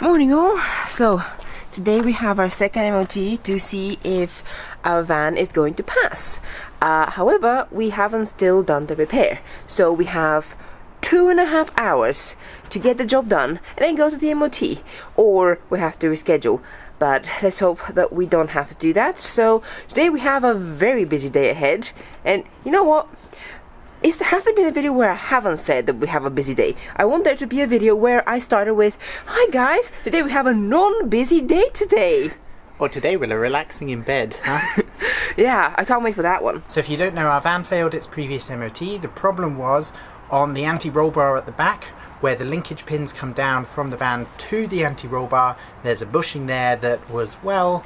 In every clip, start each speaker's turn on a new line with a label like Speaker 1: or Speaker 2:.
Speaker 1: Morning all. So today we have our second MOT to see if our van is going to pass. However, we haven't still done the repair, so we have 2.5 hours to get the job done and then go to the MOT, or we have to reschedule. But let's hope that we don't have to do that. So today we have a very busy day ahead, and you know what? It hasn't been a video where I haven't said that we have a busy day. I want there to be a video where I started with, "Hi guys, today we have a non-busy day today."
Speaker 2: Or today we're relaxing in bed, huh?
Speaker 1: Yeah, I can't wait for that one.
Speaker 2: So if you don't know, our van failed its previous MOT. The problem was on the anti-roll bar at the back, where the linkage pins come down from the van to the anti-roll bar. There's a bushing there that was, well,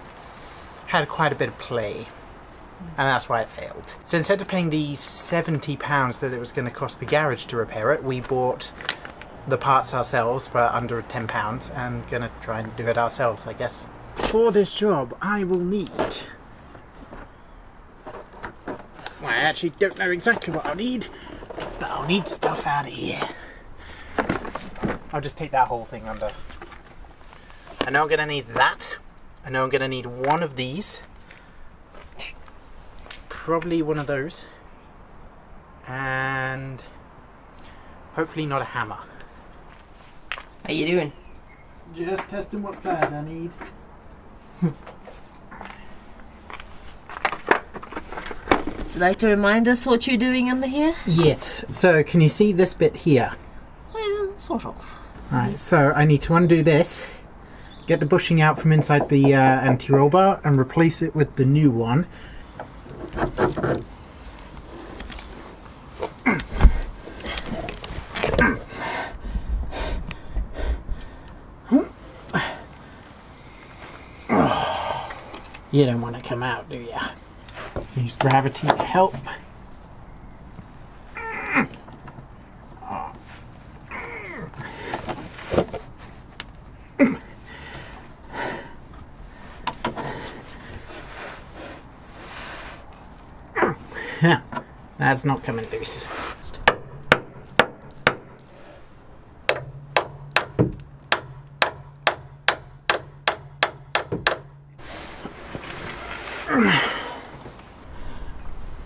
Speaker 2: had quite a bit of play. And that's why it failed. So instead of paying the £70 that it was going to cost the garage to repair it, we bought the parts ourselves for under £10 and going to try and do it ourselves, I guess. For this job, I will need... Well, I actually don't know exactly what I'll need, but I'll need stuff out of here. I'll just take that whole thing under. I know I'm going to need that. I know I'm going to need one of these. Probably one of those, and hopefully not a hammer.
Speaker 1: How you doing?
Speaker 2: Just testing what size I need.
Speaker 1: Would you like to remind us what you're doing under here?
Speaker 2: Yes, so can you see this bit here?
Speaker 1: Well, sort of.
Speaker 2: Right, so I need to undo this, get the bushing out from inside the anti-roll bar and replace it with the new one. You don't want to come out, do you? Use gravity to help. Yeah, that's not coming loose.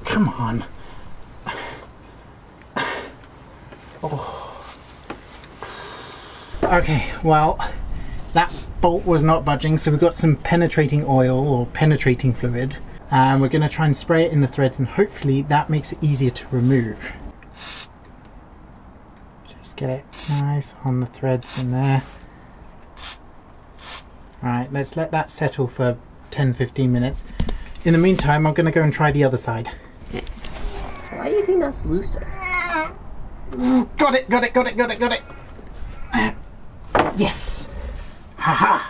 Speaker 2: Come on. Oh. Okay, well, that bolt was not budging, so we've got some penetrating oil or penetrating fluid. And we're going to try and spray it in the threads, and hopefully that makes it easier to remove. Just get it nice on the threads in there. Alright, let's let that settle for 10-15 minutes. In the meantime, I'm going to go and try the other side.
Speaker 1: Why do you think that's looser?
Speaker 2: Got it! Yes! Haha!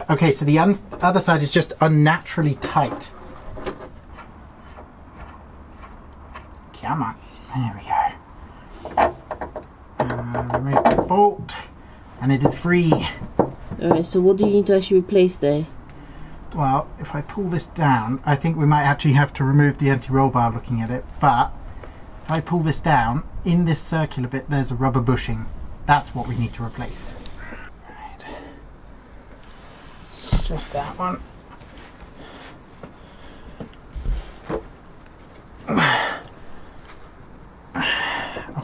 Speaker 2: Okay, so the other side is just unnaturally tight. Come on. There we go. Remove the bolt. And it is free.
Speaker 1: Alright, so what do you need to actually replace there?
Speaker 2: Well, if I pull this down, I think we might actually have to remove the anti-roll bar looking at it. But if I pull this down, in this circular bit there's a rubber bushing. That's what we need to replace. Just that one.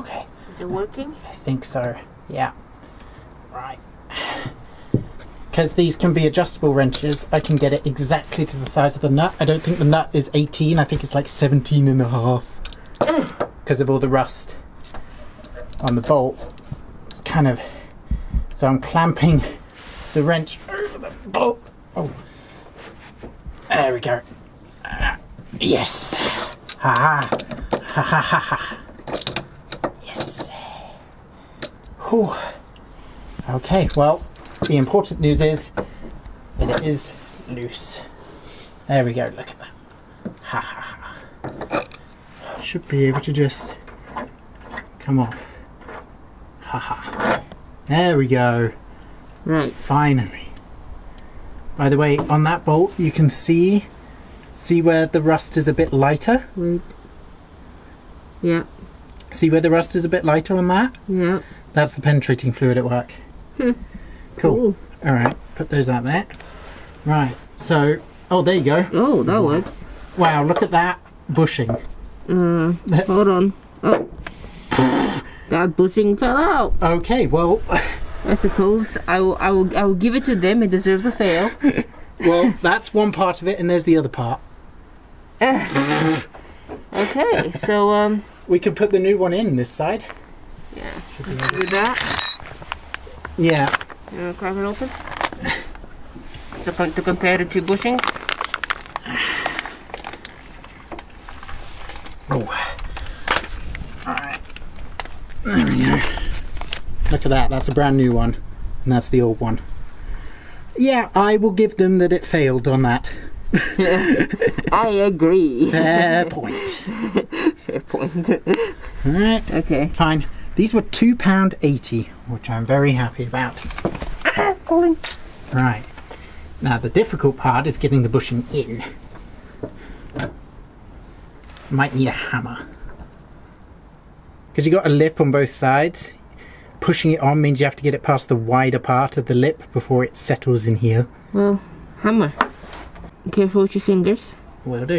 Speaker 2: Okay.
Speaker 1: Is it working?
Speaker 2: I think so, yeah. Right. Because these can be adjustable wrenches, I can get it exactly to the size of the nut. I don't think the nut is 18, I think it's like 17.5. Because of all the rust on the bolt. It's kind of... So I'm clamping the wrench over the bolt. Oh, there we go. Yes. Ha ha. Ha ha ha ha. Yes. Whew. Okay, well, the important news is that it is loose. There we go, look at that. Ha ha ha. Should be able to just come off. Ha ha. There we go.
Speaker 1: Right.
Speaker 2: Finally. By the way, on that bolt you can see where the rust is a bit lighter?
Speaker 1: Wait. Yeah.
Speaker 2: See where the rust is a bit lighter on that?
Speaker 1: Yeah.
Speaker 2: That's the penetrating fluid at work. Cool. Alright, put those out there. Right, so, oh, there you go.
Speaker 3: Oh, that works.
Speaker 2: Wow, look at that bushing.
Speaker 3: Hold on. Oh. That bushing fell out.
Speaker 2: Okay, well...
Speaker 3: I suppose I will give it to them. It deserves a fail.
Speaker 2: Well, that's one part of it, and there's the other part.
Speaker 3: Okay, so
Speaker 2: we could put the new one in this side.
Speaker 3: Yeah, do that.
Speaker 2: Yeah.
Speaker 3: You want to crack it open? To compare the two bushings.
Speaker 2: Oh. Alright. There we go. Look at that, that's a brand new one. And that's the old one. Yeah, I will give them that it failed on that.
Speaker 3: I agree.
Speaker 2: Fair point.
Speaker 3: Fair point.
Speaker 2: Alright.
Speaker 3: Okay.
Speaker 2: Fine. These were £2.80, which I'm very happy about.
Speaker 3: Falling.
Speaker 2: Right. Now the difficult part is getting the bushing in. Might need a hammer. Because you've got a lip on both sides. Pushing it on means you have to get it past the wider part of the lip before it settles in here.
Speaker 3: Well, hammer. Careful with your fingers.
Speaker 2: Will do.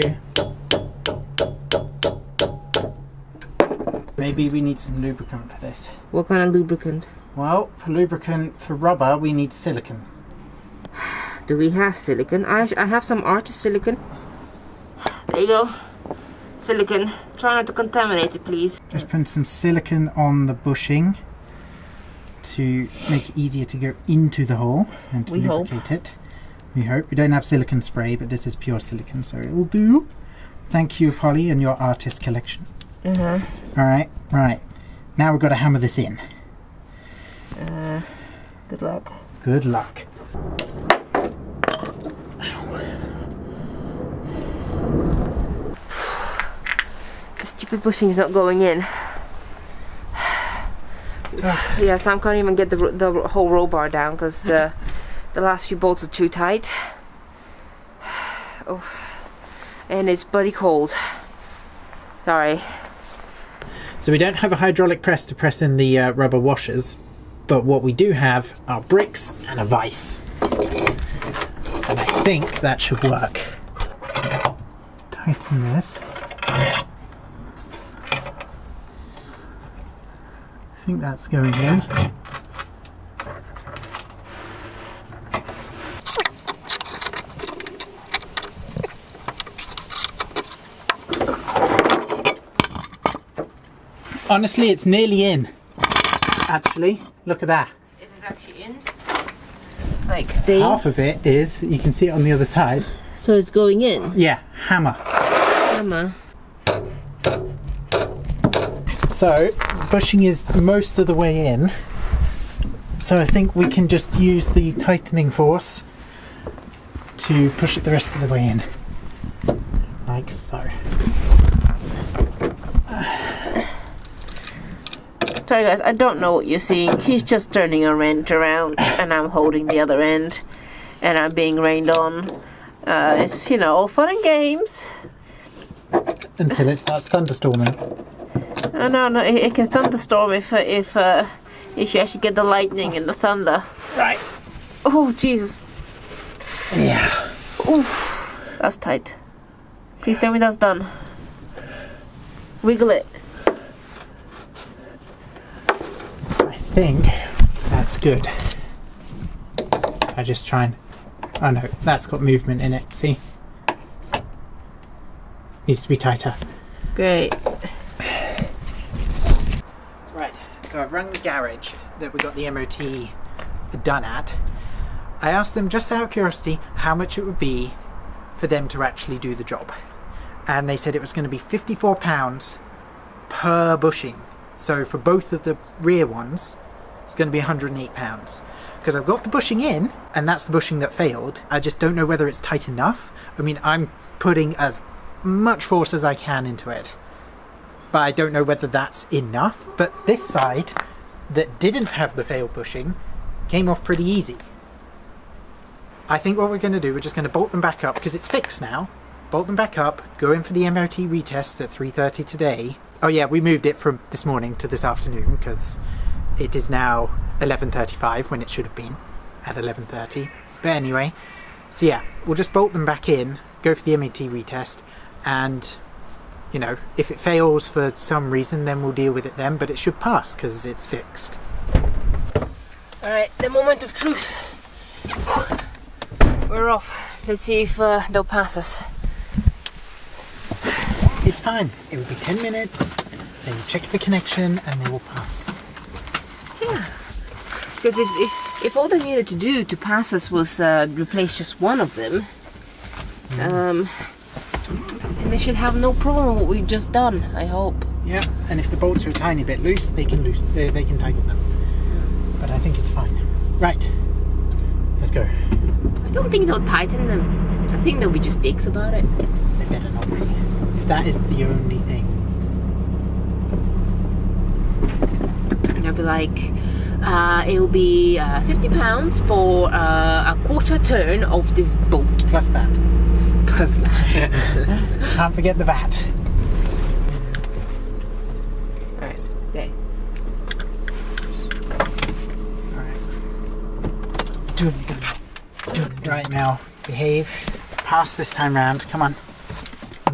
Speaker 2: Maybe we need some lubricant for this.
Speaker 3: What kind of lubricant?
Speaker 2: Well, for lubricant for rubber we need silicone.
Speaker 3: Do we have silicone? I have some artist silicone. There you go. Silicone. Try not to contaminate it, please.
Speaker 2: Just put some silicone on the bushing to make it easier to go into the hole and to lubricate it. We hope. We don't have silicone spray, but this is pure silicone, so it will do. Thank you, Polly, and your artist collection. Alright, right. Now we've got to hammer this in.
Speaker 3: Good luck.
Speaker 2: Good luck.
Speaker 1: The stupid bushing is not going in. Yeah, Sam can't even get the whole roll bar down because the last few bolts are too tight. Oh, and it's bloody cold. Sorry.
Speaker 2: So we don't have a hydraulic press to press in the rubber washers, but what we do have are bricks and a vise. And I think that should work. Tighten this. I think that's going in. Honestly, it's nearly in. Actually, look at that.
Speaker 3: Is it actually in? Like, stay?
Speaker 2: Half of it is, you can see it on the other side.
Speaker 3: So it's going in?
Speaker 2: Yeah, hammer.
Speaker 3: Hammer.
Speaker 2: So, bushing is most of the way in. So I think we can just use the tightening force to push it the rest of the way in. Like so.
Speaker 3: Sorry guys, I don't know what you're seeing. He's just turning a wrench around and I'm holding the other end and I'm being rained on. It's, you know, all fun and games.
Speaker 2: Until it starts thunderstorming.
Speaker 3: Oh, no, it can thunderstorm if you actually get the lightning and the thunder.
Speaker 2: Right.
Speaker 3: Oh, Jesus.
Speaker 2: Yeah.
Speaker 3: Oof. That's tight. Please tell me that's done. Wiggle it.
Speaker 2: I think that's good. I just try and... Oh no, that's got movement in it, see? Needs to be tighter.
Speaker 3: Great.
Speaker 2: Right, so I've rung the garage that we got the MOT done at. I asked them, just out of curiosity, how much it would be for them to actually do the job. And they said it was going to be £54 per bushing. So for both of the rear ones, it's going to be £108. Because I've got the bushing in, and that's the bushing that failed. I just don't know whether it's tight enough. I mean, I'm putting as much force as I can into it. But I don't know whether that's enough. But this side, that didn't have the failed bushing, came off pretty easy. I think what we're going to do, we're just going to bolt them back up, because it's fixed now. Bolt them back up, go in for the MOT retest at 3:30 today. Oh yeah, we moved it from this morning to this afternoon, because it is now 11:35 when it should have been at 11:30. But anyway, so yeah, we'll just bolt them back in, go for the MOT retest, and you know, if it fails for some reason, then we'll deal with it then, but it should pass because it's fixed.
Speaker 1: Alright, the moment of truth. We're off. Let's see if they'll pass us.
Speaker 2: It's fine. It will be 10 minutes. They will check the connection and they will pass.
Speaker 1: Yeah. Because if all they needed to do to pass us was replace just one of them, and they should have no problem with what we've just done, I hope.
Speaker 2: Yeah, and if the bolts are a tiny bit loose, they can tighten them. But I think it's fine. Right, let's go.
Speaker 1: I don't think they'll tighten them. I think they'll be just dicks about it.
Speaker 2: They better not be. If that is the only thing.
Speaker 1: I'll be like, it'll be £50 for a quarter turn of this bolt.
Speaker 2: Plus that.
Speaker 1: Plus that.
Speaker 2: Can't forget the VAT.
Speaker 1: Alright, okay.
Speaker 2: Right, Mel, behave. Pass this time round. Come on.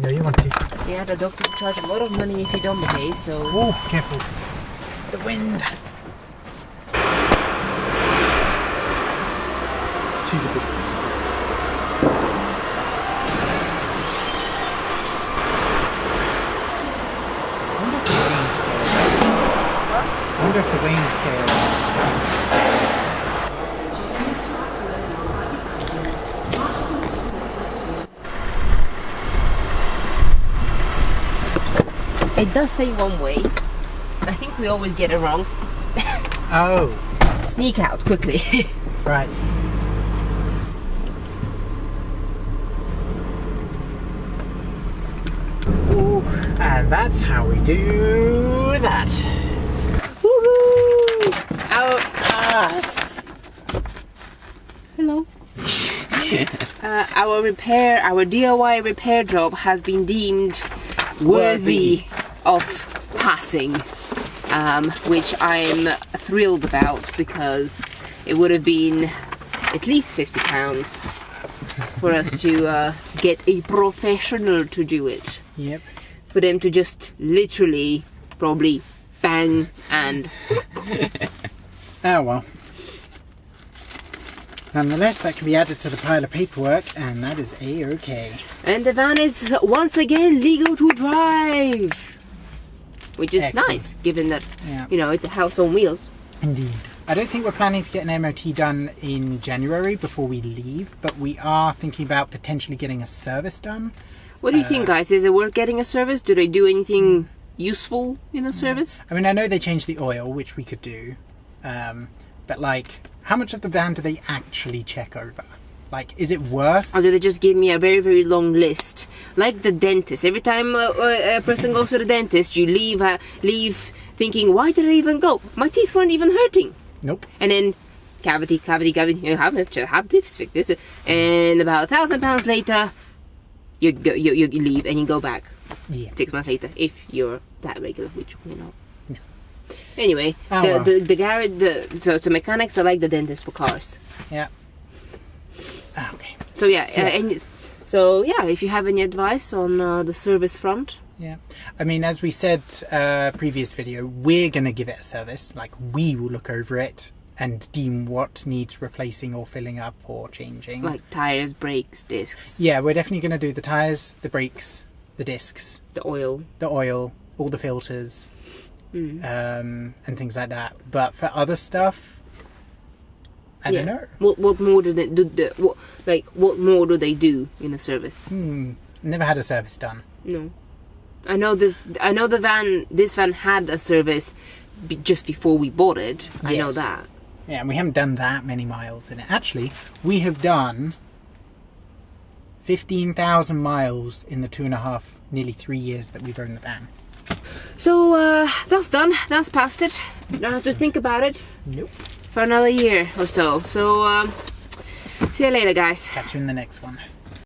Speaker 2: No, you want to.
Speaker 1: Yeah, the doctor will charge a lot of money if you don't behave, so...
Speaker 2: Oh, careful. The wind. To the business. I wonder if the wing scale...
Speaker 1: It does say one way. I think we always get it wrong.
Speaker 2: Oh.
Speaker 1: Sneak out quickly.
Speaker 2: Right.
Speaker 1: Ooh.
Speaker 2: And that's how we do that.
Speaker 1: Woohoo! Our ass. Hello. Our DIY repair job has been deemed worthy of passing, which I'm thrilled about because it would have been at least £50 for us to get a professional to do it.
Speaker 2: Yep.
Speaker 1: For them to just literally probably bang and...
Speaker 2: Oh well. Nonetheless, that can be added to the pile of paperwork, and that is A-okay.
Speaker 1: And the van is once again legal to drive, which is
Speaker 2: Excellent.
Speaker 1: nice, given that,
Speaker 2: Yeah.
Speaker 1: you know, it's a house on wheels.
Speaker 2: Indeed. I don't think we're planning to get an MOT done in January before we leave, but we are thinking about potentially getting a service done.
Speaker 1: What do you think, guys? Is it worth getting a service? Do they do anything useful in a service?
Speaker 2: I mean, I know they changed the oil, which we could do, but like, how much of the van do they actually check over? Like, is it worth?
Speaker 1: Or do they just give me a very, very long list? Like the dentist. Every time a person goes to the dentist, you leave thinking, why did I even go? My teeth weren't even hurting.
Speaker 2: Nope.
Speaker 1: And then cavity, you have this, fix this. And about £1,000 later, you leave and you go back.
Speaker 2: Yeah.
Speaker 1: 6 months later, if you're that regular, which we're not. Anyway,
Speaker 2: Oh,
Speaker 1: the garage, so mechanics are like the dentist for cars.
Speaker 2: Yeah. Okay.
Speaker 1: So yeah,
Speaker 2: So-
Speaker 1: if you have any advice on the service front,
Speaker 2: Yeah. I mean, as we said previous video, we're going to give it a service. Like, we will look over it and deem what needs replacing or filling up or changing.
Speaker 1: like tires, brakes, discs,
Speaker 2: Yeah, we're definitely going to do the tyres, the brakes, the discs,
Speaker 1: the oil.
Speaker 2: all the filters, and things like that. But for other stuff, I don't know.
Speaker 1: What more do they do? What more do they do in a service?
Speaker 2: Never had a service done.
Speaker 1: No, I know this. I know this van had a service just before we bought it. I know
Speaker 2: Yes.
Speaker 1: that.
Speaker 2: Yeah, and we haven't done that many miles in it. Actually, we have done 15,000 miles in the 2.5, nearly 3 years that we've owned the van.
Speaker 1: So that's done. That's past it. Don't have to think about it
Speaker 2: Nope.
Speaker 1: for another year or so. So see you later, guys.
Speaker 2: Catch you in the next one.